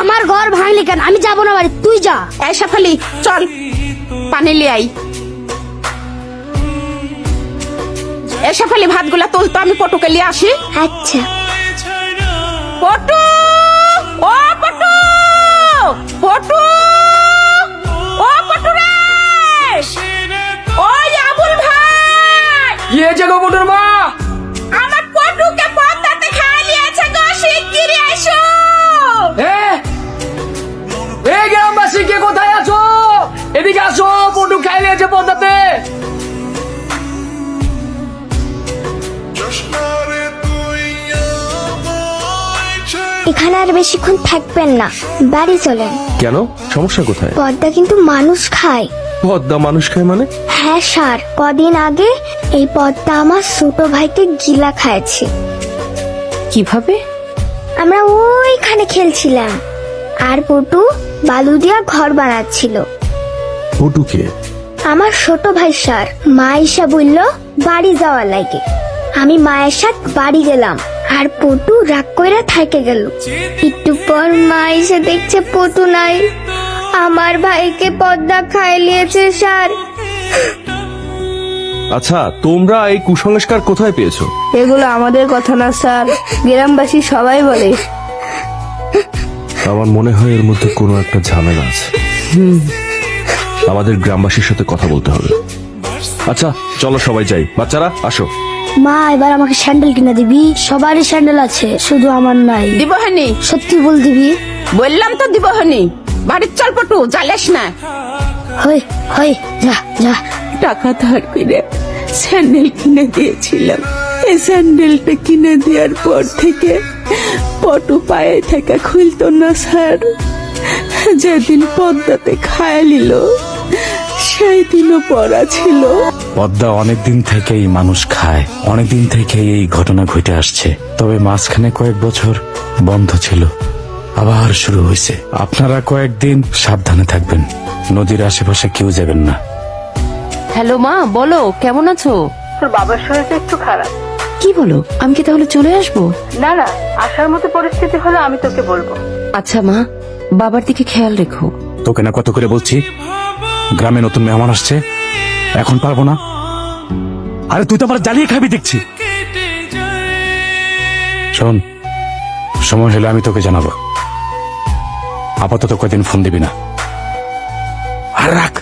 আমার ঘর ভাঙলি কেন? আমি যাবো না বাড়ি, তুই যা। এই শেফালি চল পানি লিয়ে আই। এই শেফালি ভাতগুলা তুলতো, আমি পটুকে লিয়ে আসি। আচ্ছা। পটু, ও পটু, পটু, ও পটু রে, ওই আবুল ভাই। কি হয়েছে গো পটুর মা? আমার পটুকে পদ্মাতে খাইয়ে নিয়েছে গো, শিগগিরই এসো। এই গ্রামবাসী কে কোথায় আছো? এদিকে আসো, পটু খাই নিয়েছে পদ্মাতে। এখানে আর বেশিক্ষণ থাকবেন না, বাড়ি চলেন। কেন, সমস্যা কোথায়? পদ্মা কিন্তু মানুষ খায়। পদ্মা মানুষ খায় মানে? হ্যাঁ স্যার, কদিন আগে এই পদ্মা আমার ছোট ভাইকে গিলা খাইছে। কিভাবে? আমরা ওইখানে খেলছিলাম, আর পটু বালু দিয়া ঘর বানাচ্ছিল। পটুকে? আমার ছোট ভাই স্যার। মা এসে বলল বাড়ি যাওয়ার লাগে। আমি মায়ের সাথে বাড়ি গেলাম, আর পটু রাগ কইরা থাইকে গেল। একটু পর মা এসে দেখছে পটু নাই। আমার ভাইকে পদ্মা খাই লিয়েছে স্যার। আচ্ছা, তোমরা এই কুসংস্কার কোথায় পেয়েছো? এগুলো আমাদের কথা না স্যার, গ্রামবাসী সবাই বলে। আমার মনে হয় এর মধ্যে কোনো একটা ঝামেলা আছে। আমাদের গ্রামবাসীর সাথে কথা বলতে হবে। আচ্ছা চলো সবাই যাই, বাচ্চারা আসো। মা, এবার আমাকে স্যান্ডেল কিনে দিবি? সবারই স্যান্ডেল আছে, শুধু আমার নাই। দিব হানি, সত্যি বল দিবি? বললাম তো দিব হানি। বাড়ির চল পটু, জ্বালিস না। হয় হয়, যা যা। টাকা ধার করে স্যান্ডেল কিনে দিয়েছিলাম। এই স্যান্ডেলটা কিনে দেওয়ার পর থেকে পটু পায়ে থেকে খুলতো না স্যার। যেদিন পদ্মাতে খায় নিল, সেই দিনও পড়া ছিল। পদ্মা অনেকদিন থেকেই মানুষ খায়, অনেকদিন থেকেই এই ঘটনা ঘটে আসছে। তবে মাঝখানে কয়েক বছর বন্ধ ছিল, আবার শুরু হয়েছে। আপনারা কয়েকদিন সাবধানে থাকবেন, নদীর আশেপাশে কেউ যাবেন না। হ্যালো মা, বলো কেমন আছো? তোর বাবার শরীরটা একটু খারাপ। কি বলো, আমি কি তাহলে চলে আসবো? না না, আসার মতো পরিস্থিতি হলে আমি তোকে বলবো। আচ্ছা মা, বাবার দিকে খেয়াল রেখো। তোকে না কত করে বলছি, গ্রামে নতুন মেহমান আসছে, এখন পারবো না। আরে তুই তো আমার জ্বালিয়ে খাবি দেখছি। শোন, সময় হলে আমি তোকে জানাবো। আপাতত কয়দিন ফোন দিবি না। আর রাখ।